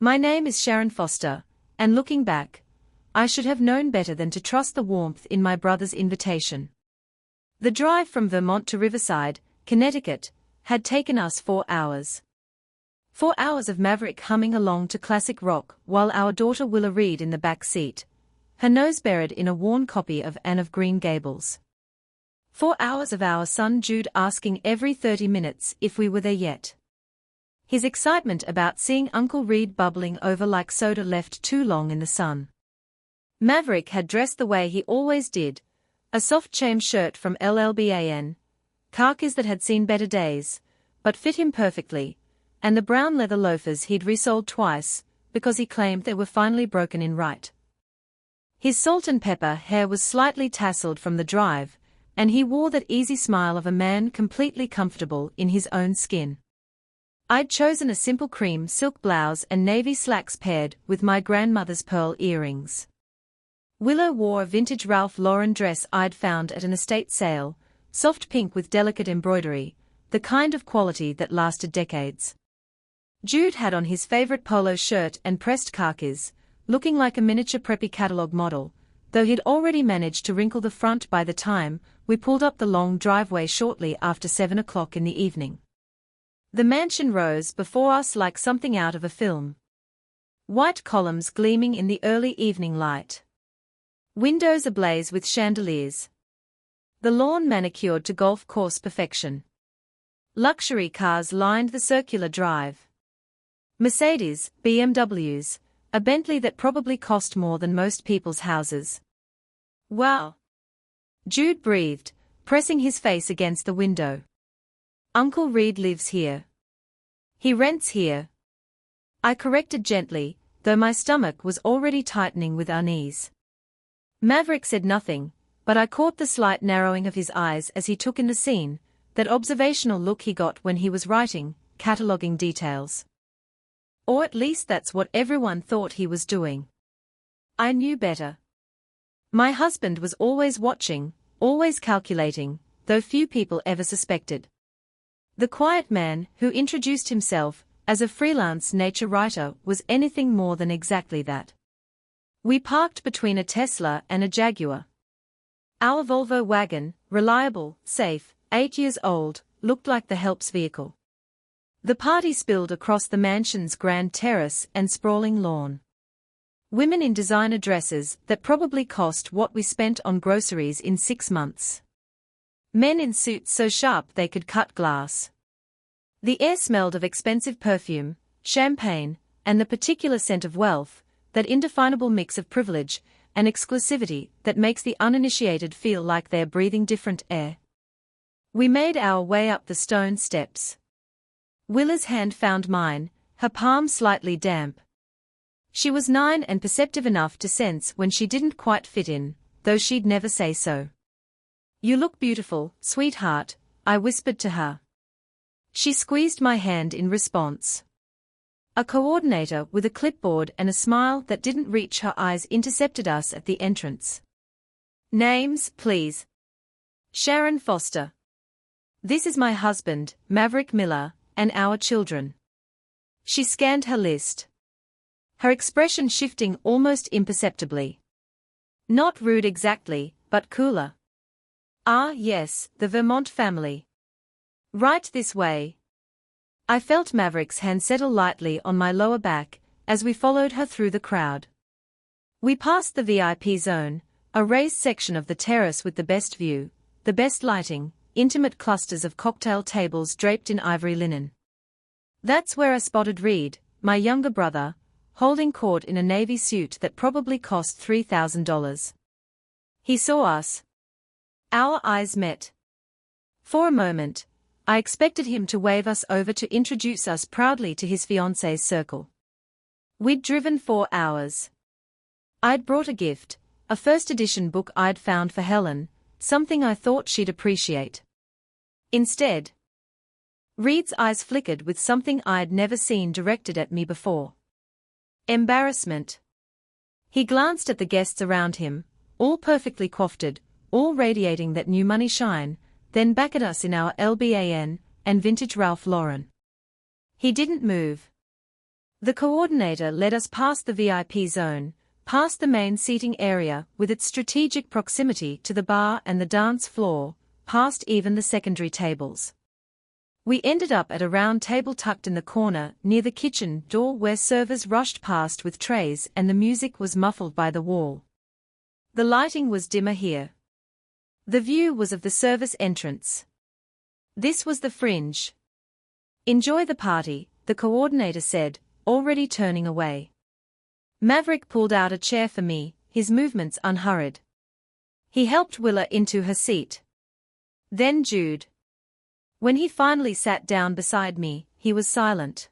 My name is Sharon Foster, and looking back, I should have known better than to trust the warmth in my brother's invitation. The drive from Vermont to Riverside, Connecticut, had taken us 4 hours. 4 hours of Maverick humming along to classic rock while our daughter Willa read in the back seat, her nose buried in a worn copy of Anne of Green Gables. 4 hours of our son Jude asking every 30 minutes if we were there yet. His excitement about seeing Uncle Reed bubbling over like soda left too long in the sun. Maverick had dressed the way he always did, a soft chain shirt from LLBAN, khakis that had seen better days, but fit him perfectly, and the brown leather loafers he'd resoled twice, because he claimed they were finally broken in right. His salt and pepper hair was slightly tasseled from the drive, and he wore that easy smile of a man completely comfortable in his own skin. I'd chosen a simple cream silk blouse and navy slacks paired with my grandmother's pearl earrings. Willow wore a vintage Ralph Lauren dress I'd found at an estate sale, soft pink with delicate embroidery, the kind of quality that lasted decades. Jude had on his favorite polo shirt and pressed khakis, looking like a miniature preppy catalog model, though he'd already managed to wrinkle the front by the time we pulled up the long driveway shortly after 7 o'clock in the evening. The mansion rose before us like something out of a film. White columns gleaming in the early evening light. Windows ablaze with chandeliers. The lawn manicured to golf course perfection. Luxury cars lined the circular drive. Mercedes, BMWs, a Bentley that probably cost more than most people's houses. Wow! Jude breathed, pressing his face against the window. Uncle Reed lives here. He rents here. I corrected gently, though my stomach was already tightening with unease. Maverick said nothing, but I caught the slight narrowing of his eyes as he took in the scene, that observational look he got when he was writing, cataloguing details. Or at least that's what everyone thought he was doing. I knew better. My husband was always watching, always calculating, though few people ever suspected. The quiet man who introduced himself as a freelance nature writer was anything more than exactly that. We parked between a Tesla and a Jaguar. Our Volvo wagon, reliable, safe, 8 years old, looked like the help's vehicle. The party spilled across the mansion's grand terrace and sprawling lawn. Women in designer dresses that probably cost what we spent on groceries in 6 months. Men in suits so sharp they could cut glass. The air smelled of expensive perfume, champagne, and the particular scent of wealth, that indefinable mix of privilege and exclusivity that makes the uninitiated feel like they're breathing different air. We made our way up the stone steps. Willa's hand found mine, her palm slightly damp. She was 9 and perceptive enough to sense when she didn't quite fit in, though she'd never say so. "You look beautiful, sweetheart," I whispered to her. She squeezed my hand in response. A coordinator with a clipboard and a smile that didn't reach her eyes intercepted us at the entrance. "Names, please." "Sharon Foster. This is my husband, Maverick Miller, and our children." She scanned her list. Her expression shifting almost imperceptibly. Not rude exactly, but cooler. "Ah yes, the Vermont family. Right this way." I felt Maverick's hand settle lightly on my lower back as we followed her through the crowd. We passed the VIP zone, a raised section of the terrace with the best view, the best lighting, intimate clusters of cocktail tables draped in ivory linen. That's where I spotted Reed, my younger brother, holding court in a navy suit that probably cost $3,000. He saw us. Our eyes met. For a moment, I expected him to wave us over to introduce us proudly to his fiancée's circle. We'd driven 4 hours. I'd brought a gift, a first edition book I'd found for Helen, something I thought she'd appreciate. Instead, Reed's eyes flickered with something I'd never seen directed at me before. Embarrassment. He glanced at the guests around him, all perfectly coiffed, all radiating that new money shine, then back at us in our LBAN and vintage Ralph Lauren. He didn't move. The coordinator led us past the VIP zone, past the main seating area with its strategic proximity to the bar and the dance floor, past even the secondary tables. We ended up at a round table tucked in the corner near the kitchen door where servers rushed past with trays and the music was muffled by the wall. The lighting was dimmer here. The view was of the service entrance. This was the fringe. "Enjoy the party," the coordinator said, already turning away. Maverick pulled out a chair for me, his movements unhurried. He helped Willa into her seat. Then Jude. When he finally sat down beside me, he was silent.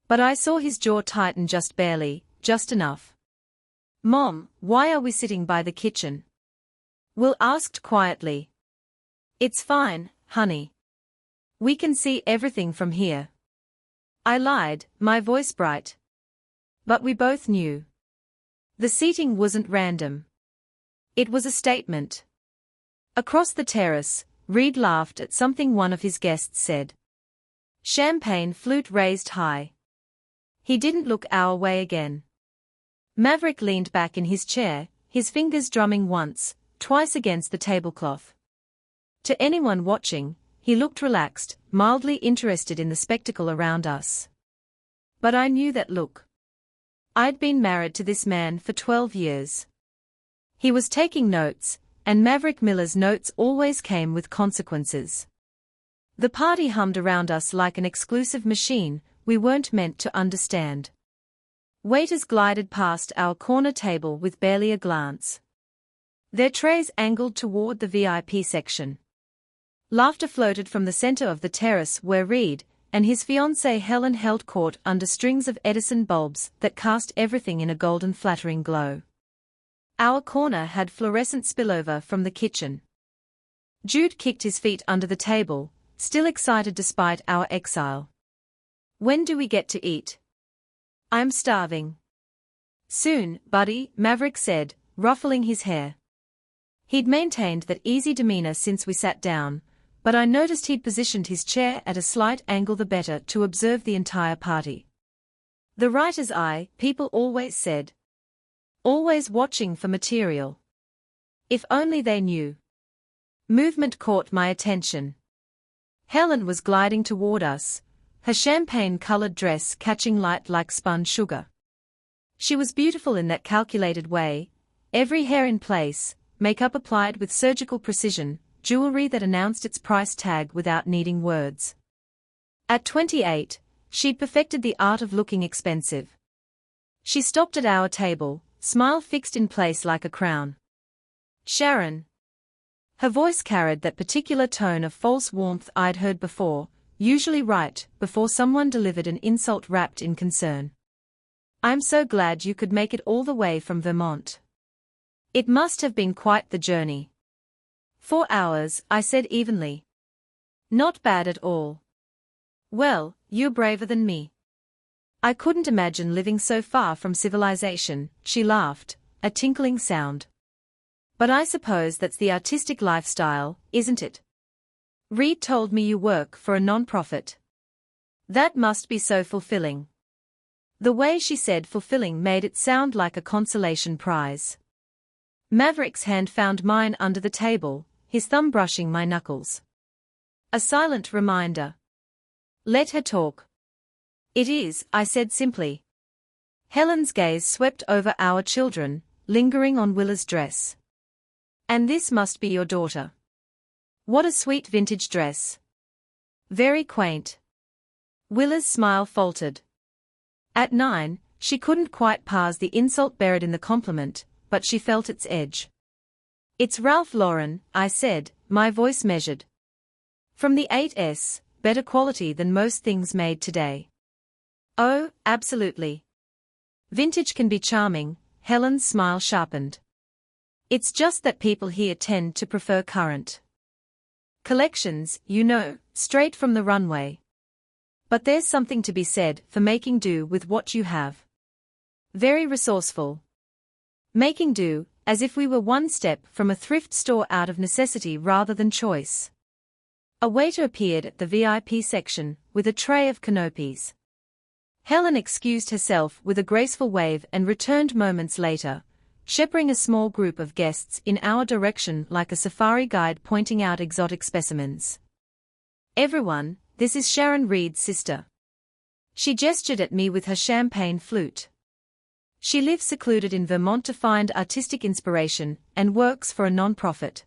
But I saw his jaw tighten just barely, just enough. "Mom, why are we sitting by the kitchen?" Will asked quietly. "It's fine, honey. We can see everything from here." I lied, my voice bright. But we both knew. The seating wasn't random. It was a statement. Across the terrace, Reed laughed at something one of his guests said. Champagne flute raised high. He didn't look our way again. Maverick leaned back in his chair, his fingers drumming once, twice against the tablecloth. To anyone watching, he looked relaxed, mildly interested in the spectacle around us. But I knew that look. I'd been married to this man for 12 years. He was taking notes, and Maverick Miller's notes always came with consequences. The party hummed around us like an exclusive machine we weren't meant to understand. Waiters glided past our corner table with barely a glance. Their trays angled toward the VIP section. Laughter floated from the center of the terrace where Reed and his fiancée Helen held court under strings of Edison bulbs that cast everything in a golden flattering glow. Our corner had fluorescent spillover from the kitchen. Jude kicked his feet under the table, still excited despite our exile. "When do we get to eat?" "I'm starving." "Soon, buddy," Maverick said, ruffling his hair. He'd maintained that easy demeanor since we sat down, but I noticed he'd positioned his chair at a slight angle the better to observe the entire party. The writer's eye, people always said. Always watching for material. If only they knew. Movement caught my attention. Helen was gliding toward us, her champagne-colored dress catching light like spun sugar. She was beautiful in that calculated way, every hair in place, makeup applied with surgical precision, jewelry that announced its price tag without needing words. At 28, she'd perfected the art of looking expensive. She stopped at our table, smile fixed in place like a crown. "Sharon." Her voice carried that particular tone of false warmth I'd heard before, usually right before someone delivered an insult wrapped in concern. "I'm so glad you could make it all the way from Vermont. It must have been quite the journey." 4 hours, I said evenly. "Not bad at all." "Well, you're braver than me." "I couldn't imagine living so far from civilization," she laughed, a tinkling sound. "But I suppose that's the artistic lifestyle, isn't it? Reed told me you work for a non-profit. That must be so fulfilling." The way she said fulfilling made it sound like a consolation prize. Maverick's hand found mine under the table, his thumb brushing my knuckles. A silent reminder. "Let her talk." "It is," I said simply. Helen's gaze swept over our children, lingering on Willa's dress. "And this must be your daughter. What a sweet vintage dress. Very quaint." Willa's smile faltered. At 9, she couldn't quite parse the insult buried in the compliment, but she felt its edge. "It's Ralph Lauren," I said, my voice measured. "From the 8S, better quality than most things made today." "Oh, absolutely. Vintage can be charming," Helen's smile sharpened. "It's just that people here tend to prefer current collections, you know, straight from the runway. But there's something to be said for making do with what you have. Very resourceful. Making do, as if we were one step from a thrift store out of necessity rather than choice." A waiter appeared at the VIP section with a tray of canopies. Helen excused herself with a graceful wave and returned moments later, shepherding a small group of guests in our direction like a safari guide pointing out exotic specimens. "Everyone, this is Sharon Reed's sister." She gestured at me with her champagne flute. "She lives secluded in Vermont to find artistic inspiration and works for a non-profit.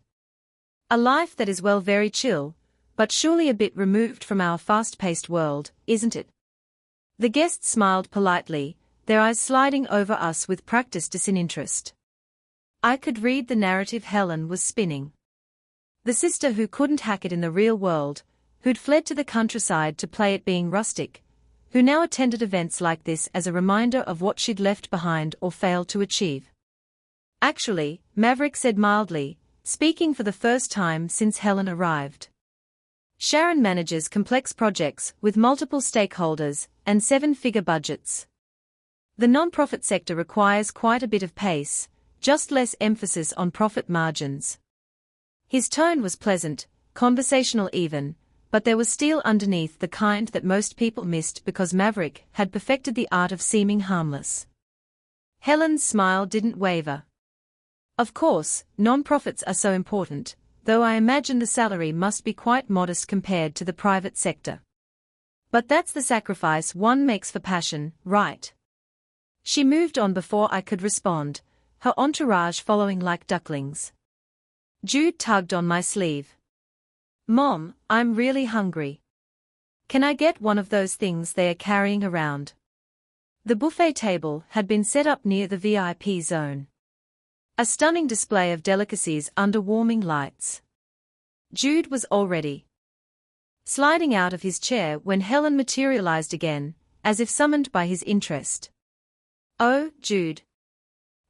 A life that is well very chill, but surely a bit removed from our fast-paced world, isn't it?" The guests smiled politely, their eyes sliding over us with practiced disinterest. I could read the narrative Helen was spinning. The sister who couldn't hack it in the real world, who'd fled to the countryside to play at being rustic, who now attended events like this as a reminder of what she'd left behind or failed to achieve. "Actually," Maverick said mildly, speaking for the first time since Helen arrived. "Sharon manages complex projects with multiple stakeholders and seven-figure budgets. The nonprofit sector requires quite a bit of pace, just less emphasis on profit margins." His tone was pleasant, conversational even, but there was steel underneath, the kind that most people missed because Maverick had perfected the art of seeming harmless. Helen's smile didn't waver. "Of course, non-profits are so important, though I imagine the salary must be quite modest compared to the private sector. But that's the sacrifice one makes for passion, right?" She moved on before I could respond, her entourage following like ducklings. Jude tugged on my sleeve. "Mom, I'm really hungry. Can I get one of those things they are carrying around?" The buffet table had been set up near the VIP zone. A stunning display of delicacies under warming lights. Jude was already sliding out of his chair when Helen materialized again, as if summoned by his interest. "Oh, Jude."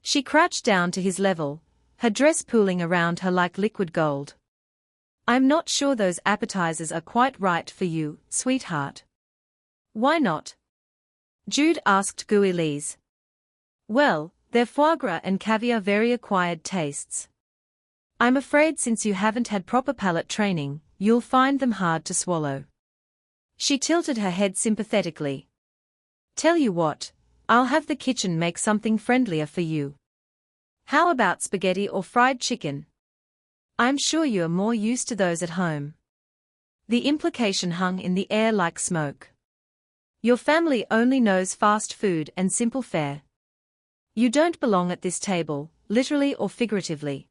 She crouched down to his level, her dress pooling around her like liquid gold. "I'm not sure those appetizers are quite right for you, sweetheart." "Why not?" Jude asked gooeyly. "Well, they're foie gras and caviar, very acquired tastes. I'm afraid since you haven't had proper palate training, you'll find them hard to swallow." She tilted her head sympathetically. "Tell you what, I'll have the kitchen make something friendlier for you. How about spaghetti or fried chicken? I'm sure you're more used to those at home." The implication hung in the air like smoke. "Your family only knows fast food and simple fare. You don't belong at this table, literally or figuratively."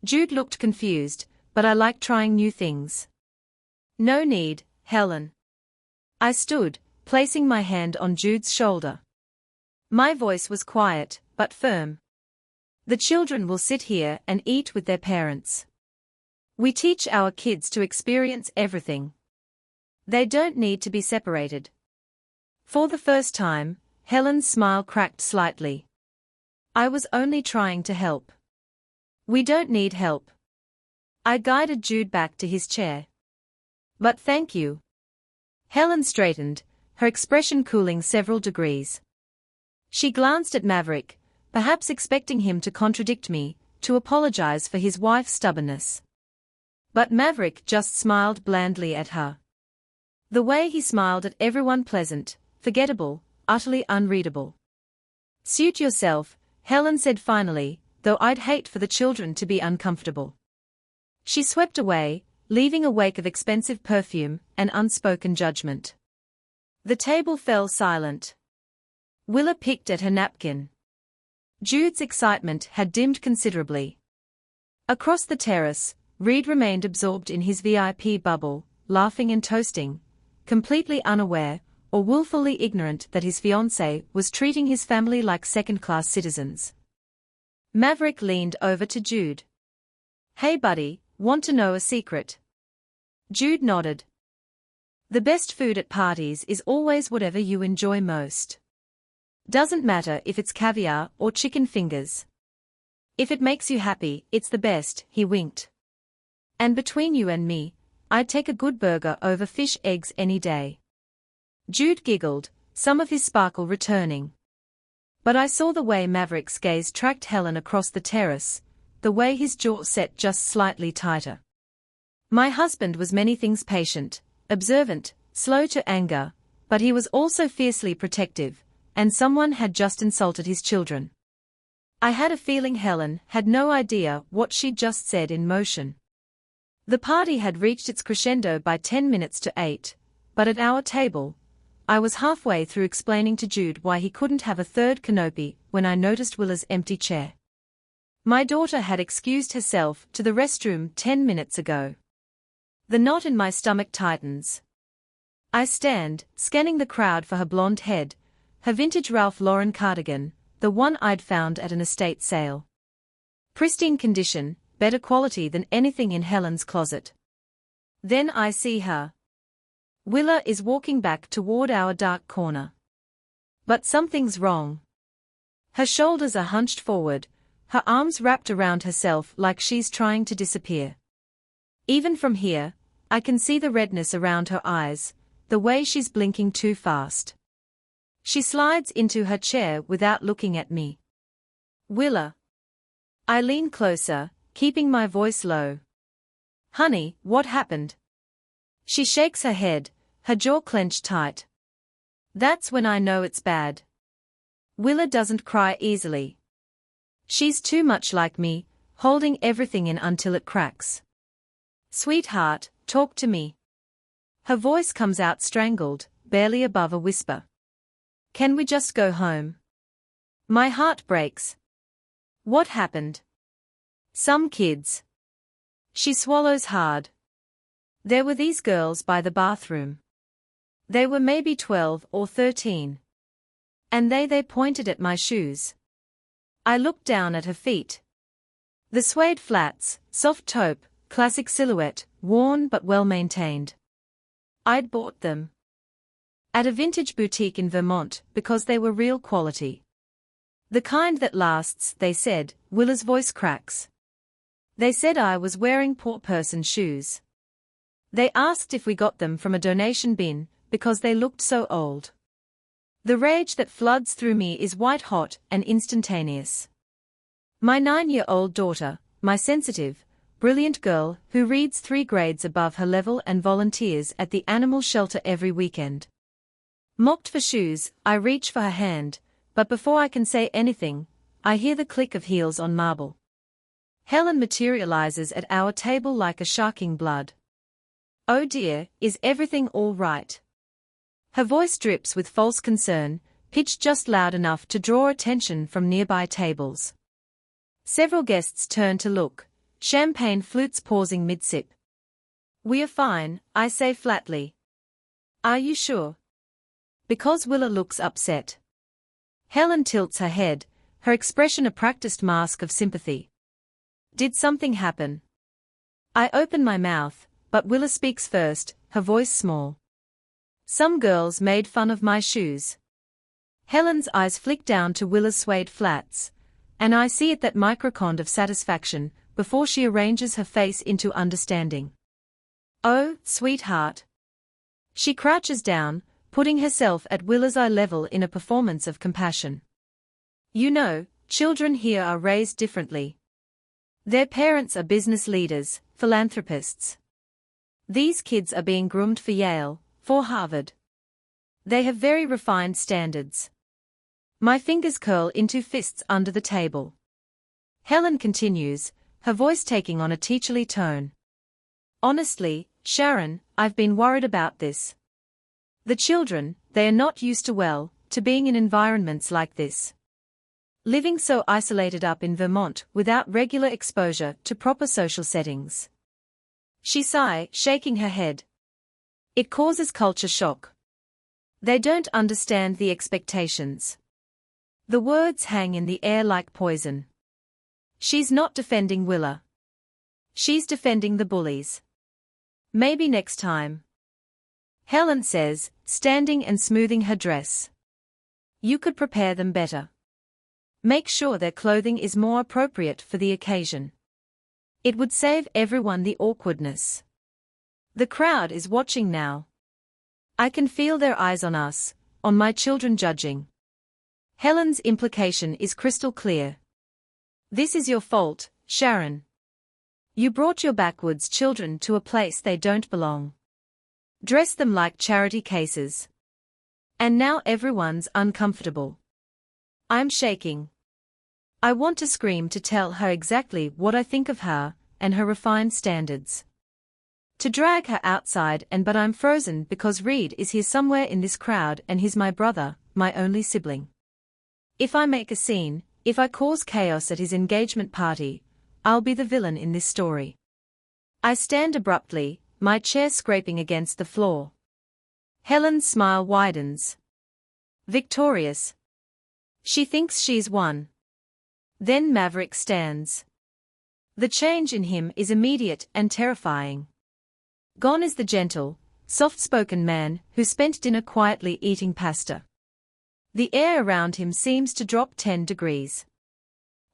Jude looked confused, but I like trying new things. "No need, Helen." I stood, placing my hand on Jude's shoulder. My voice was quiet, but firm. "The children will sit here and eat with their parents. We teach our kids to experience everything. They don't need to be separated." For the first time, Helen's smile cracked slightly. "I was only trying to help." "We don't need help." I guided Jude back to his chair. "But thank you." Helen straightened, her expression cooling several degrees. She glanced at Maverick, perhaps expecting him to contradict me, to apologize for his wife's stubbornness. But Maverick just smiled blandly at her. The way he smiled at everyone, pleasant, forgettable, utterly unreadable. "Suit yourself," Helen said finally, "though I'd hate for the children to be uncomfortable." She swept away, leaving a wake of expensive perfume and unspoken judgment. The table fell silent. Willa picked at her napkin. Jude's excitement had dimmed considerably. Across the terrace, Reed remained absorbed in his VIP bubble, laughing and toasting, completely unaware, or willfully ignorant that his fiancée was treating his family like second-class citizens. Maverick leaned over to Jude. "Hey buddy, want to know a secret?" Jude nodded. "The best food at parties is always whatever you enjoy most. Doesn't matter if it's caviar or chicken fingers. If it makes you happy, it's the best," he winked. "And between you and me, I'd take a good burger over fish eggs any day." Jude giggled, some of his sparkle returning. But I saw the way Maverick's gaze tracked Helen across the terrace, the way his jaw set just slightly tighter. My husband was many things: patient, observant, slow to anger, but he was also fiercely protective, and someone had just insulted his children. I had a feeling Helen had no idea what she'd just said in motion. The party had reached its crescendo by 10 minutes to 8, but at our table, I was halfway through explaining to Jude why he couldn't have a third canopy when I noticed Willa's empty chair. My daughter had excused herself to the restroom 10 minutes ago. The knot in my stomach tightens. I stand, scanning the crowd for her blonde head, her vintage Ralph Lauren cardigan, the one I'd found at an estate sale. Pristine condition, better quality than anything in Helen's closet. Then I see her. Willa is walking back toward our dark corner. But something's wrong. Her shoulders are hunched forward, her arms wrapped around herself like she's trying to disappear. Even from here, I can see the redness around her eyes, the way she's blinking too fast. She slides into her chair without looking at me. Willa. I lean closer, keeping my voice low. Honey, what happened? She shakes her head, her jaw clenched tight. That's when I know it's bad. Willa doesn't cry easily. She's too much like me, holding everything in until it cracks. Sweetheart, talk to me. Her voice comes out strangled, barely above a whisper. Can we just go home? My heart breaks. What happened? Some kids. She swallows hard. There were these girls by the bathroom. They were maybe 12 or 13. And they pointed at my shoes. I looked down at her feet. The suede flats, soft taupe, classic silhouette, worn but well maintained. I'd bought them at a vintage boutique in Vermont because they were real quality. The kind that lasts, they said. Willa's voice cracks. They said I was wearing poor person shoes. They asked if we got them from a donation bin, because they looked so old. The rage that floods through me is white hot and instantaneous. My 9-year-old daughter, my sensitive, brilliant girl who reads 3 grades above her level and volunteers at the animal shelter every weekend. Mocked for shoes, I reach for her hand, but before I can say anything, I hear the click of heels on marble. Helen materializes at our table like a sharking blood. Oh dear, is everything all right? Her voice drips with false concern, pitched just loud enough to draw attention from nearby tables. Several guests turn to look, champagne flutes pausing mid-sip. We are fine, I say flatly. Are you sure? Because Willa looks upset. Helen tilts her head, her expression a practiced mask of sympathy. Did something happen? I open my mouth, but Willa speaks first, her voice small. Some girls made fun of my shoes. Helen's eyes flick down to Willa's suede flats, and I see it that microcond of satisfaction before she arranges her face into understanding. Oh, sweetheart. She crouches down, putting herself at Willa's eye level in a performance of compassion. You know, children here are raised differently. Their parents are business leaders, philanthropists. These kids are being groomed for Yale, for Harvard. They have very refined standards. My fingers curl into fists under the table. Helen continues, her voice taking on a teacherly tone. Honestly, Sharon, I've been worried about this. The children, they are not used to being in environments like this. Living so isolated up in Vermont without regular exposure to proper social settings. She sighs, shaking her head. It causes culture shock. They don't understand the expectations. The words hang in the air like poison. She's not defending Willa. She's defending the bullies. Maybe next time. Helen says, standing and smoothing her dress. You could prepare them better. Make sure their clothing is more appropriate for the occasion. It would save everyone the awkwardness. The crowd is watching now. I can feel their eyes on us, on my children judging. Helen's implication is crystal clear. This is your fault, Sharon. You brought your backwoods children to a place they don't belong. Dress them like charity cases. And now everyone's uncomfortable. I'm shaking. I want to scream to tell her exactly what I think of her and her refined standards. To drag her outside but I'm frozen because Reed is here somewhere in this crowd and he's my brother, my only sibling. If I make a scene, if I cause chaos at his engagement party, I'll be the villain in this story. I stand abruptly, my chair scraping against the floor. Helen's smile widens. Victorious. She thinks she's won. Then Maverick stands. The change in him is immediate and terrifying. Gone is the gentle, soft-spoken man who spent dinner quietly eating pasta. The air around him seems to drop 10 degrees.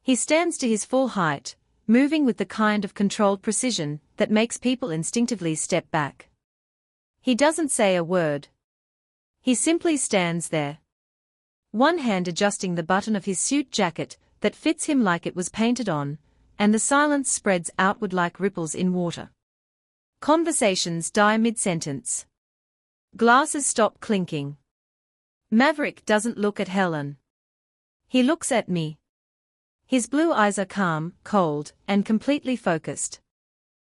He stands to his full height, moving with the kind of controlled precision that makes people instinctively step back. He doesn't say a word. He simply stands there. One hand adjusting the button of his suit jacket that fits him like it was painted on, and the silence spreads outward like ripples in water. Conversations die mid-sentence. Glasses stop clinking. Maverick doesn't look at Helen. He looks at me. His blue eyes are calm, cold, and completely focused.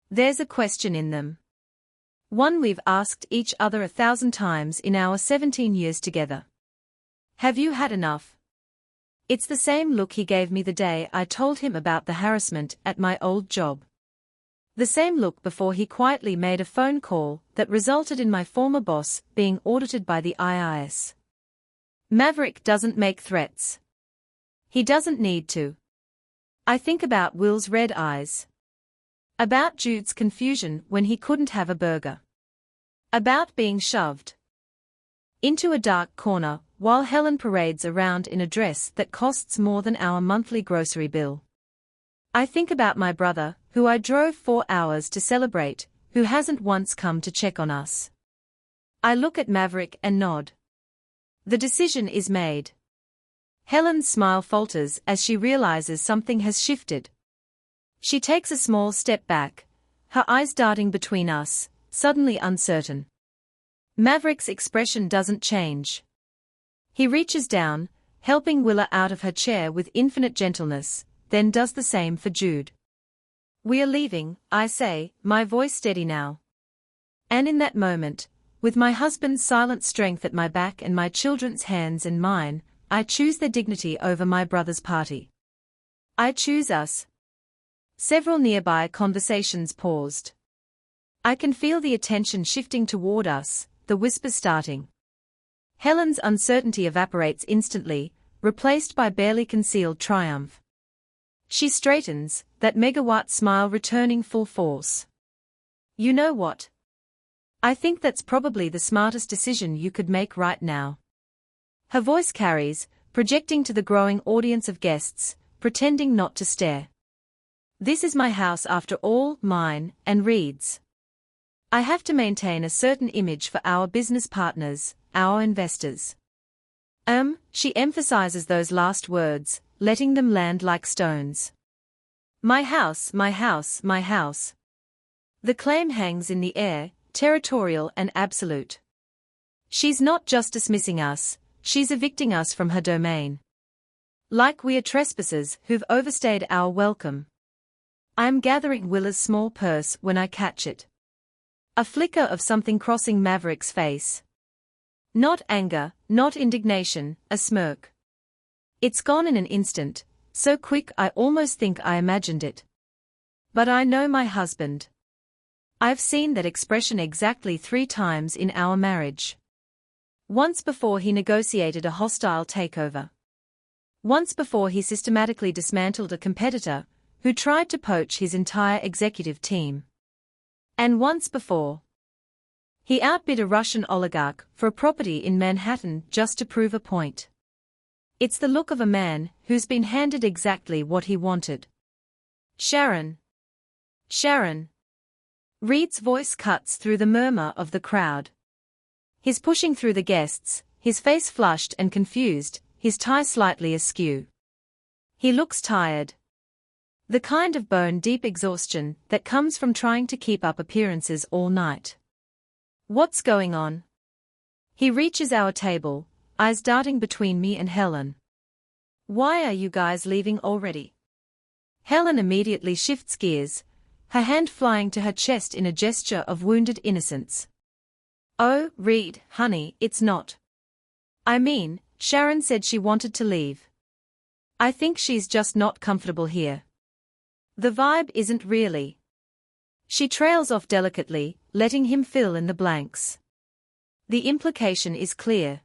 There's a question in them. One we've asked each other 1,000 times in our 17 years together. Have you had enough? It's the same look he gave me the day I told him about the harassment at my old job. The same look before he quietly made a phone call that resulted in my former boss being audited by the IRS. Maverick doesn't make threats. He doesn't need to. I think about Will's red eyes. About Jude's confusion when he couldn't have a burger. About being shoved into a dark corner while Helen parades around in a dress that costs more than our monthly grocery bill. I think about my brother, who I drove 4 hours to celebrate, who hasn't once come to check on us. I look at Maverick and nod. The decision is made. Helen's smile falters as she realizes something has shifted. She takes a small step back, her eyes darting between us, suddenly uncertain. Maverick's expression doesn't change. He reaches down, helping Willa out of her chair with infinite gentleness, then does the same for Jude. We are leaving, I say, my voice steady now. And in that moment, with my husband's silent strength at my back and my children's hands in mine, I choose their dignity over my brother's party. I choose us. Several nearby conversations paused. I can feel the attention shifting toward us, the whispers starting. Helen's uncertainty evaporates instantly, replaced by barely concealed triumph. She straightens, that megawatt smile returning full force. You know what? I think that's probably the smartest decision you could make right now. Her voice carries, projecting to the growing audience of guests, pretending not to stare. This is my house after all, mine, and Reed's. I have to maintain a certain image for our business partners, our investors. She emphasizes those last words, letting them land like stones. My house, my house, my house. The claim hangs in the air, territorial and absolute. She's not just dismissing us, she's evicting us from her domain. Like we are trespassers who've overstayed our welcome. I'm gathering Willa's small purse when I catch it. A flicker of something crossing Maverick's face. Not anger, not indignation, a smirk. It's gone in an instant, so quick I almost think I imagined it. But I know my husband. I've seen that expression exactly 3 times in our marriage. Once before he negotiated a hostile takeover. Once before he systematically dismantled a competitor who tried to poach his entire executive team. And once before, he outbid a Russian oligarch for a property in Manhattan just to prove a point. It's the look of a man who's been handed exactly what he wanted. Sharon. Sharon. Reed's voice cuts through the murmur of the crowd. He's pushing through the guests, his face flushed and confused, his tie slightly askew. He looks tired. The kind of bone-deep exhaustion that comes from trying to keep up appearances all night. What's going on? He reaches our table, eyes darting between me and Helen. Why are you guys leaving already? Helen immediately shifts gears, her hand flying to her chest in a gesture of wounded innocence. Oh, Reed, honey, it's not. I mean, Sharon said she wanted to leave. I think she's just not comfortable here. The vibe isn't really. She trails off delicately, letting him fill in the blanks. The implication is clear.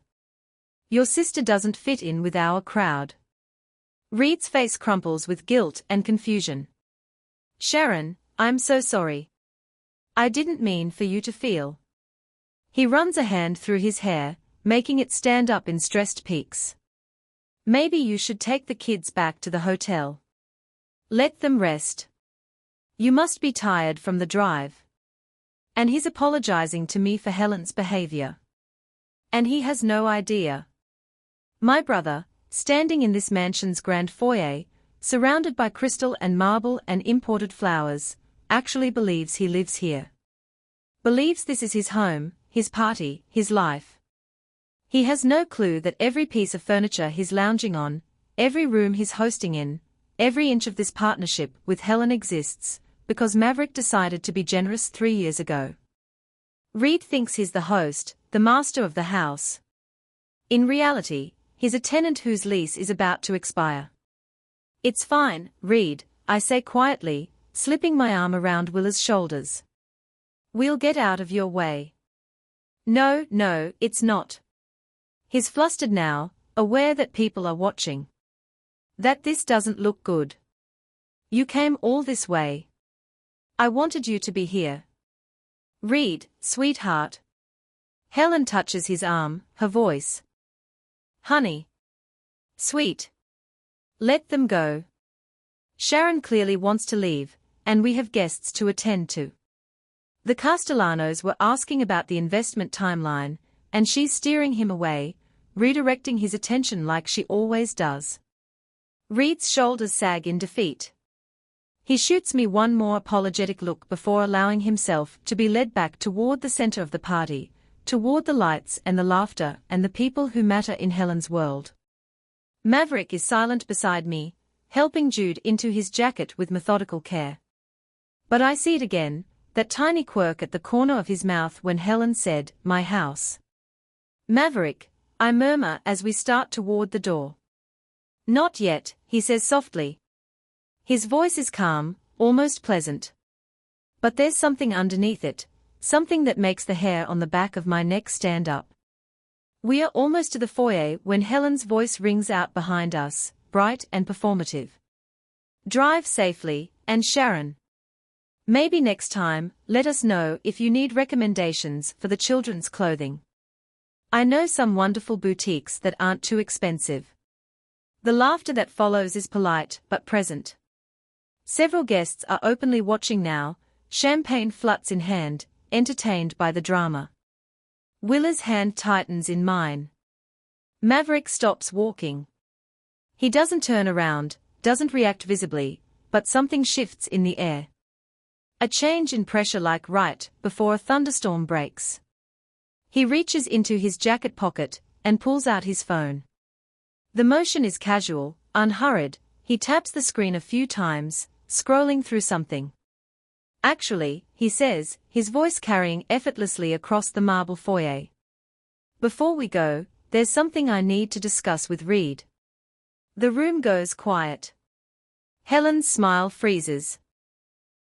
Your sister doesn't fit in with our crowd. Reed's face crumples with guilt and confusion. Sharon, I'm so sorry. I didn't mean for you to feel. He runs a hand through his hair, making it stand up in stressed peaks. Maybe you should take the kids back to the hotel. Let them rest. You must be tired from the drive. And he's apologizing to me for Helen's behavior. And he has no idea. My brother, standing in this mansion's grand foyer, surrounded by crystal and marble and imported flowers, actually believes he lives here. Believes this is his home, his party, his life. He has no clue that every piece of furniture he's lounging on, every room he's hosting in, every inch of this partnership with Helen exists, because Maverick decided to be generous 3 years ago. Reed thinks he's the host, the master of the house. In reality, he's a tenant whose lease is about to expire. It's fine, Reed, I say quietly, slipping my arm around Willa's shoulders. We'll get out of your way. No, no, it's not. He's flustered now, aware that people are watching. That this doesn't look good. You came all this way. I wanted you to be here. Reed, sweetheart. Helen touches his arm, her voice. Honey. Sweet. Let them go. Sharon clearly wants to leave, and we have guests to attend to. The Castellanos were asking about the investment timeline, and she's steering him away, redirecting his attention like she always does. Reed's shoulders sag in defeat. He shoots me one more apologetic look before allowing himself to be led back toward the center of the party, toward the lights and the laughter and the people who matter in Helen's world. Maverick is silent beside me, helping Jude into his jacket with methodical care. But I see it again, that tiny quirk at the corner of his mouth when Helen said, "My house." Maverick, I murmur as we start toward the door. Not yet, he says softly. His voice is calm, almost pleasant. But there's something underneath it, something that makes the hair on the back of my neck stand up. We are almost to the foyer when Helen's voice rings out behind us, bright and performative. Drive safely, and Sharon. Maybe next time, let us know if you need recommendations for the children's clothing. I know some wonderful boutiques that aren't too expensive. The laughter that follows is polite but present. Several guests are openly watching now, champagne flutes in hand, entertained by the drama. Willa's hand tightens in mine. Maverick stops walking. He doesn't turn around, doesn't react visibly, but something shifts in the air. A change in pressure like right before a thunderstorm breaks. He reaches into his jacket pocket and pulls out his phone. The motion is casual, unhurried, he taps the screen a few times, scrolling through something. Actually, he says, his voice carrying effortlessly across the marble foyer. Before we go, there's something I need to discuss with Reed. The room goes quiet. Helen's smile freezes.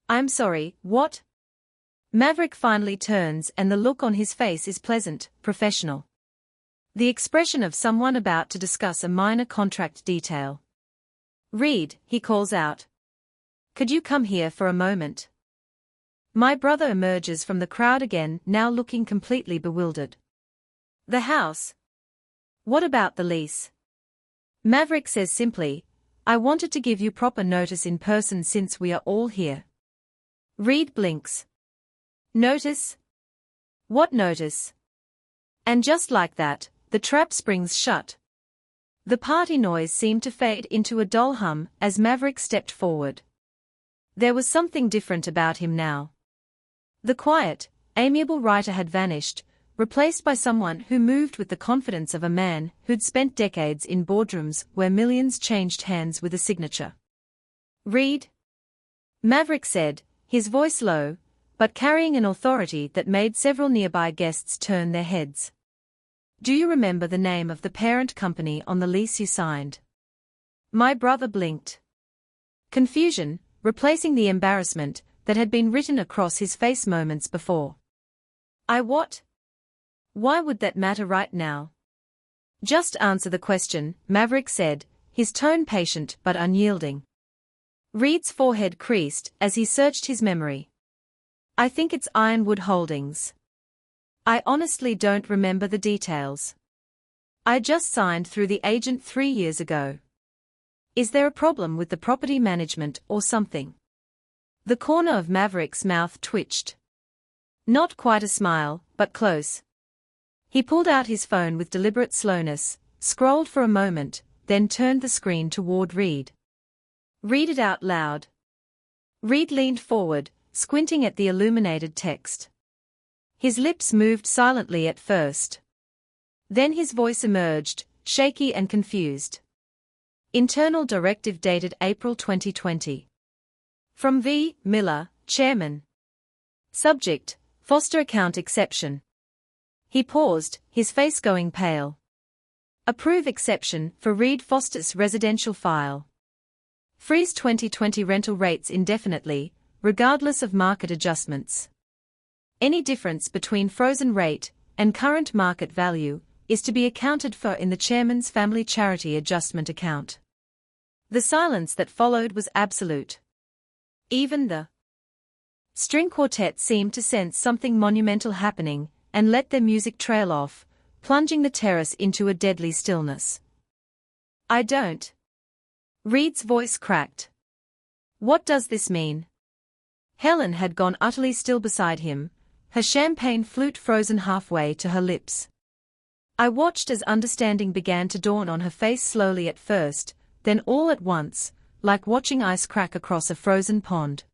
I'm sorry, what? Maverick finally turns and the look on his face is pleasant, professional. The expression of someone about to discuss a minor contract detail. Reed, he calls out. Could you come here for a moment? My brother emerges from the crowd again, now looking completely bewildered. The house. What about the lease? Maverick says simply, I wanted to give you proper notice in person since we are all here. Reed blinks. Notice? What notice? And just like that, the trap springs shut. The party noise seemed to fade into a dull hum as Maverick stepped forward. There was something different about him now. The quiet, amiable writer had vanished, replaced by someone who moved with the confidence of a man who'd spent decades in boardrooms where millions changed hands with a signature. "Reed?" Maverick said, his voice low, but carrying an authority that made several nearby guests turn their heads. "Do you remember the name of the parent company on the lease you signed?" My brother blinked. Confusion, replacing the embarrassment that had been written across his face moments before. "I what? Why would that matter right now?" "Just answer the question," Maverick said, his tone patient but unyielding. Reed's forehead creased as he searched his memory. "I think it's Ironwood Holdings. I honestly don't remember the details. I just signed through the agent 3 years ago. Is there a problem with the property management or something?" The corner of Maverick's mouth twitched. Not quite a smile, but close. He pulled out his phone with deliberate slowness, scrolled for a moment, then turned the screen toward Reed. "Read it out loud." Reed leaned forward, squinting at the illuminated text. His lips moved silently at first. Then his voice emerged, shaky and confused. Internal directive dated April 2020. From V. Miller, Chairman. Subject, Foster Account Exception. He paused, his face going pale. Approve exception for Reed Foster's residential file. Freeze 2020 rental rates indefinitely, regardless of market adjustments. Any difference between frozen rate and current market value is to be accounted for in the Chairman's Family Charity Adjustment Account. The silence that followed was absolute. Even the string quartet seemed to sense something monumental happening and let their music trail off, plunging the terrace into a deadly stillness. "I don't." Reed's voice cracked. "What does this mean?" Helen had gone utterly still beside him, her champagne flute frozen halfway to her lips. I watched as understanding began to dawn on her face slowly at first, then all at once, like watching ice crack across a frozen pond.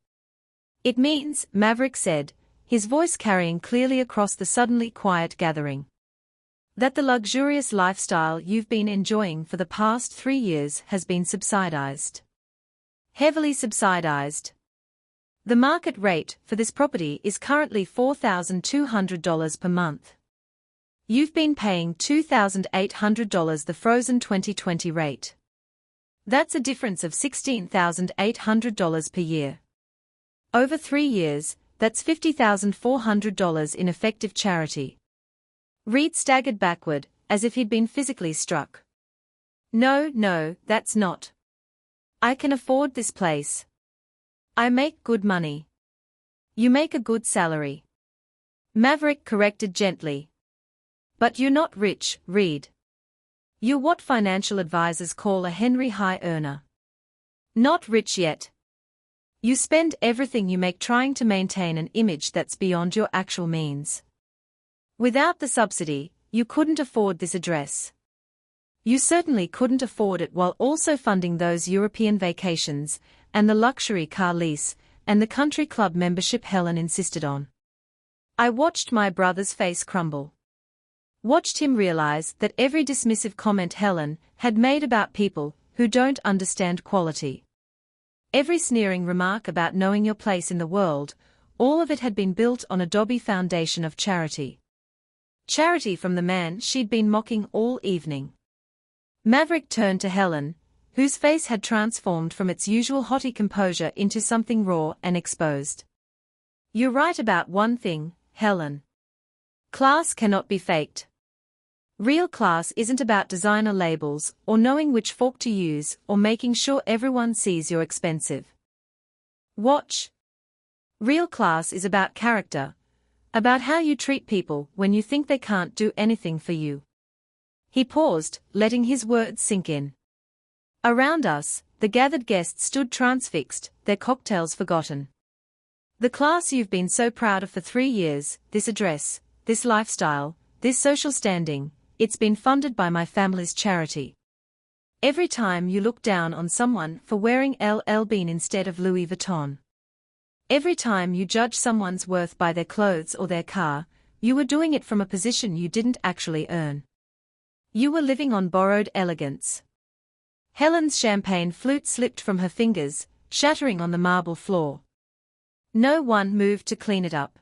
"It means," Maverick said, his voice carrying clearly across the suddenly quiet gathering, "that the luxurious lifestyle you've been enjoying for the past 3 years has been subsidized. Heavily subsidized. The market rate for this property is currently $4,200 per month. You've been paying $2,800 the frozen 2020 rate. That's a difference of $16,800 per year. Over 3 years, that's $50,400 in effective charity." Reed staggered backward, as if he'd been physically struck. No, that's not. I can afford this place. I make good money. You make a good salary." Maverick corrected gently. "But you're not rich, Reed. You're what financial advisors call a Henry High earner. Not rich yet. You spend everything you make trying to maintain an image that's beyond your actual means. Without the subsidy, you couldn't afford this address. You certainly couldn't afford it while also funding those European vacations, and the luxury car lease, and the country club membership Helen insisted on." I watched my brother's face crumble. Watched him realize that every dismissive comment Helen had made about people who don't understand quality, every sneering remark about knowing your place in the world, all of it had been built on a Dobby foundation of charity. Charity from the man she'd been mocking all evening. Maverick turned to Helen, whose face had transformed from its usual haughty composure into something raw and exposed. "You're right about one thing, Helen. Class cannot be faked. Real class isn't about designer labels or knowing which fork to use or making sure everyone sees you're expensive. Watch. Real class is about character, about how you treat people when you think they can't do anything for you." He paused, letting his words sink in. Around us, the gathered guests stood transfixed, their cocktails forgotten. "The class you've been so proud of for 3 years, this address, this lifestyle, this social standing, it's been funded by my family's charity. Every time you look down on someone for wearing LL Bean instead of Louis Vuitton. Every time you judge someone's worth by their clothes or their car, You were doing it from a position you didn't actually earn. You were living on borrowed elegance. Helen's champagne flute slipped from her fingers, shattering on the marble floor. No one moved to clean it up.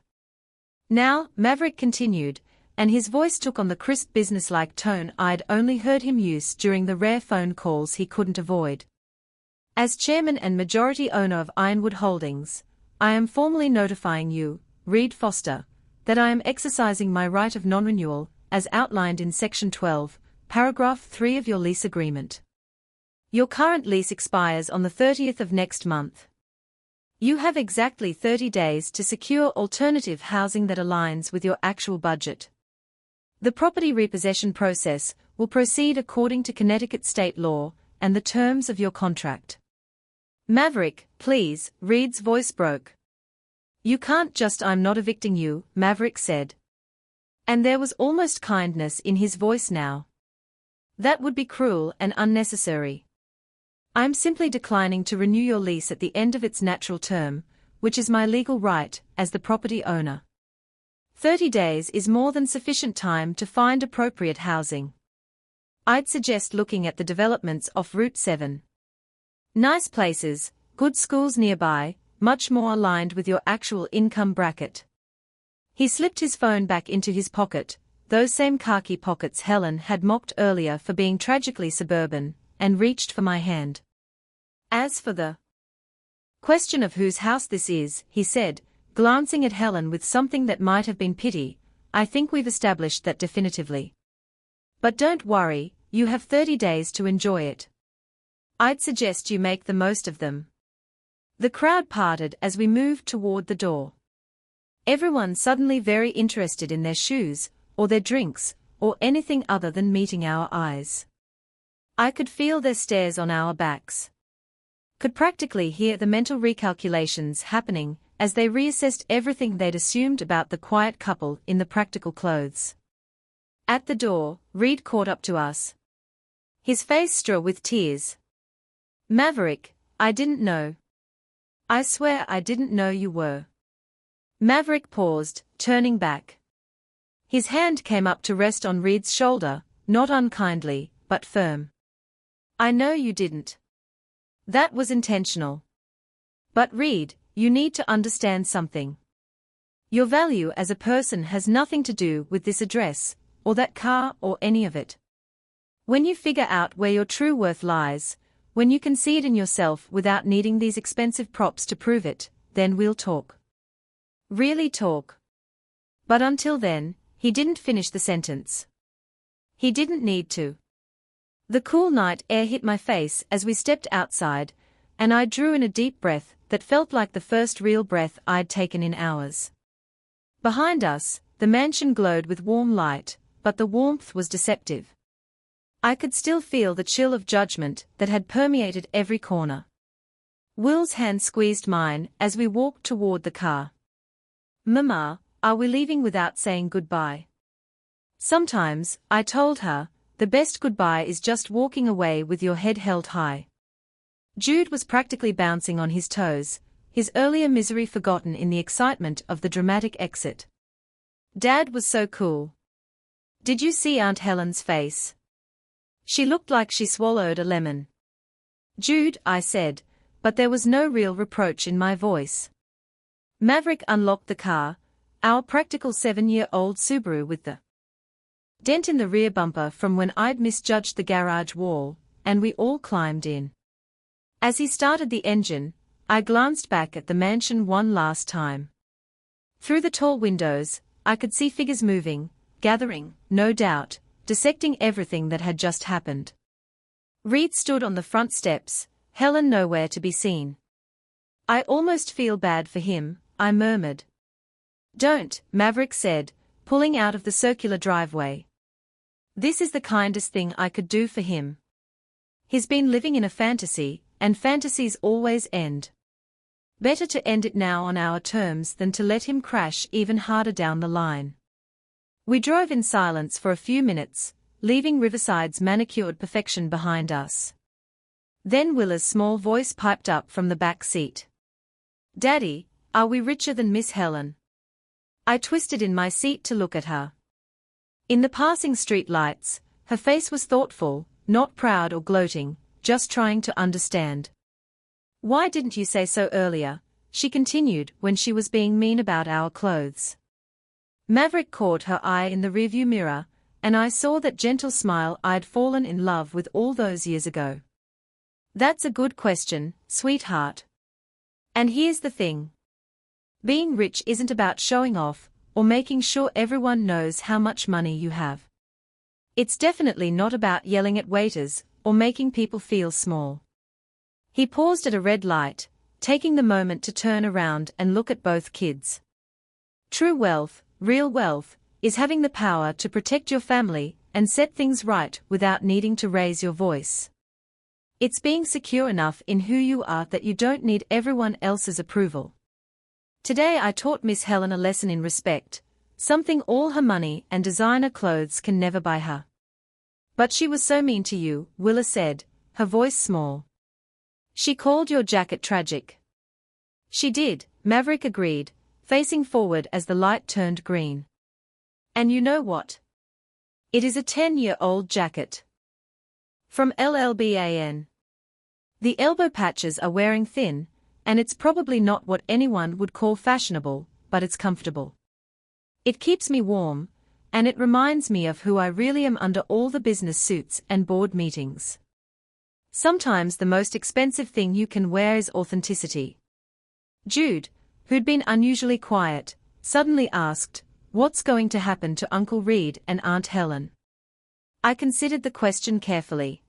Now, Maverick continued, and his voice took on the crisp businesslike tone I'd only heard him use during the rare phone calls he couldn't avoid. As chairman and majority owner of Ironwood Holdings, I am formally notifying you, Reed Foster, that I am exercising my right of non-renewal, as outlined in Section 12, Paragraph 3 of your lease agreement. Your current lease expires on the 30th of next month. You have exactly 30 days to secure alternative housing that aligns with your actual budget. The property repossession process will proceed according to Connecticut state law and the terms of your contract. Maverick, please, Reed's voice broke. You can't just. I'm not evicting you, Maverick said. And there was almost kindness in his voice now. That would be cruel and unnecessary. I'm simply declining to renew your lease at the end of its natural term, which is my legal right as the property owner. 30 days is more than sufficient time to find appropriate housing. I'd suggest looking at the developments off Route 7. Nice places, good schools nearby, much more aligned with your actual income bracket. He slipped his phone back into his pocket, those same khaki pockets Helen had mocked earlier for being tragically suburban, and reached for my hand. As for the question of whose house this is, he said, glancing at Helen with something that might have been pity, I think we've established that definitively. But don't worry, you have 30 days to enjoy it. I'd suggest you make the most of them. The crowd parted as we moved toward the door. Everyone suddenly very interested in their shoes, or their drinks, or anything other than meeting our eyes. I could feel their stares on our backs. Could practically hear the mental recalculations happening as they reassessed everything they'd assumed about the quiet couple in the practical clothes. At the door, Reed caught up to us. His face strewn with tears. Maverick, I didn't know. I swear I didn't know you were. Maverick paused, turning back. His hand came up to rest on Reed's shoulder, not unkindly, but firm. I know you didn't. That was intentional. But Reed, you need to understand something. Your value as a person has nothing to do with this address, or that car, or any of it. When you figure out where your true worth lies, when you can see it in yourself without needing these expensive props to prove it, then we'll talk. Really talk. But until then, he didn't finish the sentence. He didn't need to. The cool night air hit my face as we stepped outside, and I drew in a deep breath that felt like the first real breath I'd taken in hours. Behind us, the mansion glowed with warm light, but the warmth was deceptive. I could still feel the chill of judgment that had permeated every corner. Will's hand squeezed mine as we walked toward the car. Mama, are we leaving without saying goodbye? Sometimes, I told her, the best goodbye is just walking away with your head held high. Jude was practically bouncing on his toes, his earlier misery forgotten in the excitement of the dramatic exit. Dad was so cool. Did you see Aunt Helen's face? She looked like she swallowed a lemon. Jude, I said, but there was no real reproach in my voice. Maverick unlocked the car, our practical 7-year-old Subaru with the dent in the rear bumper from when I'd misjudged the garage wall, and we all climbed in. As he started the engine, I glanced back at the mansion one last time. Through the tall windows, I could see figures moving, gathering, no doubt, dissecting everything that had just happened. Reed stood on the front steps, Helen nowhere to be seen. I almost feel bad for him, I murmured. Don't, Maverick said, pulling out of the circular driveway. This is the kindest thing I could do for him. He's been living in a fantasy, and fantasies always end. Better to end it now on our terms than to let him crash even harder down the line. We drove in silence for a few minutes, leaving Riverside's manicured perfection behind us. Then Willa's small voice piped up from the back seat. Daddy, are we richer than Miss Helen? I twisted in my seat to look at her. In the passing street lights, her face was thoughtful, not proud or gloating, just trying to understand. "Why didn't you say so earlier?" she continued when she was being mean about our clothes. Maverick caught her eye in the rearview mirror, and I saw that gentle smile I'd fallen in love with all those years ago. "That's a good question, sweetheart. And here's the thing. Being rich isn't about showing off, or making sure everyone knows how much money you have. It's definitely not about yelling at waiters, or making people feel small." He paused at a red light, taking the moment to turn around and look at both kids. "True wealth, real wealth, is having the power to protect your family and set things right without needing to raise your voice. It's being secure enough in who you are that you don't need everyone else's approval." Today I taught Miss Helen a lesson in respect, something all her money and designer clothes can never buy her. "But she was so mean to you," Willa said, her voice small. "She called your jacket tragic." "She did," Maverick agreed, facing forward as the light turned green. "And you know what? It is a 10-year-old jacket. From LLBAN. The elbow patches are wearing thin, and it's probably not what anyone would call fashionable, but it's comfortable. It keeps me warm, and it reminds me of who I really am under all the business suits and board meetings. Sometimes the most expensive thing you can wear is authenticity." Jude, who'd been unusually quiet, suddenly asked, "What's going to happen to Uncle Reed and Aunt Helen?" I considered the question carefully.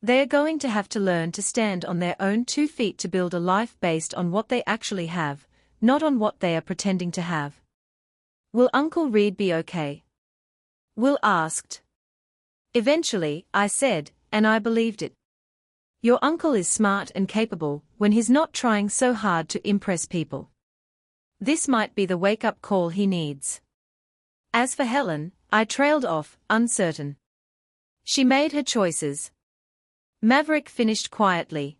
"They are going to have to learn to stand on their own 2 feet to build a life based on what they actually have, not on what they are pretending to have." "Will Uncle Reed be okay?" Will asked. "Eventually," I said, and I believed it. "Your uncle is smart and capable when he's not trying so hard to impress people. This might be the wake-up call he needs." As for Helen, I trailed off, uncertain. She made her choices. Maverick finished quietly.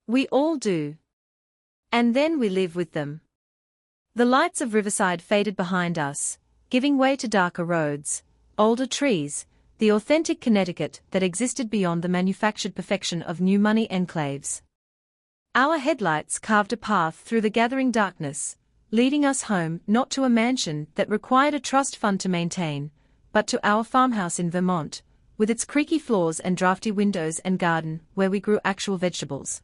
"We all do. And then we live with them." The lights of Riverside faded behind us, giving way to darker roads, older trees, the authentic Connecticut that existed beyond the manufactured perfection of new money enclaves. Our headlights carved a path through the gathering darkness, leading us home not to a mansion that required a trust fund to maintain, but to our farmhouse in Vermont, with its creaky floors and drafty windows and garden where we grew actual vegetables.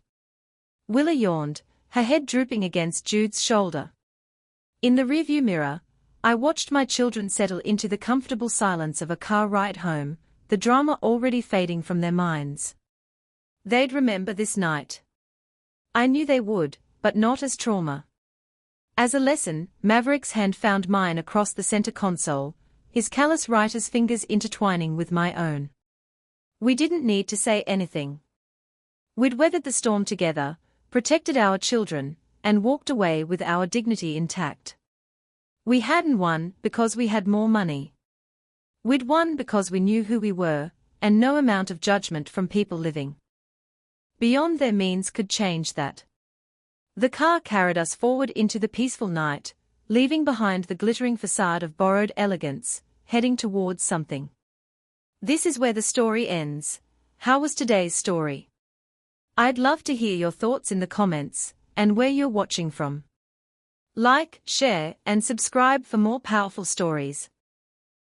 Willa yawned, her head drooping against Jude's shoulder. In the rearview mirror, I watched my children settle into the comfortable silence of a car ride home, the drama already fading from their minds. They'd remember this night. I knew they would, but not as trauma. As a lesson, Maverick's hand found mine across the center console, his callous writer's fingers intertwining with my own. We didn't need to say anything. We'd weathered the storm together, protected our children, and walked away with our dignity intact. We hadn't won because we had more money. We'd won because we knew who we were, and no amount of judgment from people living beyond their means could change that. The car carried us forward into the peaceful night, leaving behind the glittering facade of borrowed elegance, heading towards something. This is where the story ends. How was today's story? I'd love to hear your thoughts in the comments, and where you're watching from. Like, share, and subscribe for more powerful stories.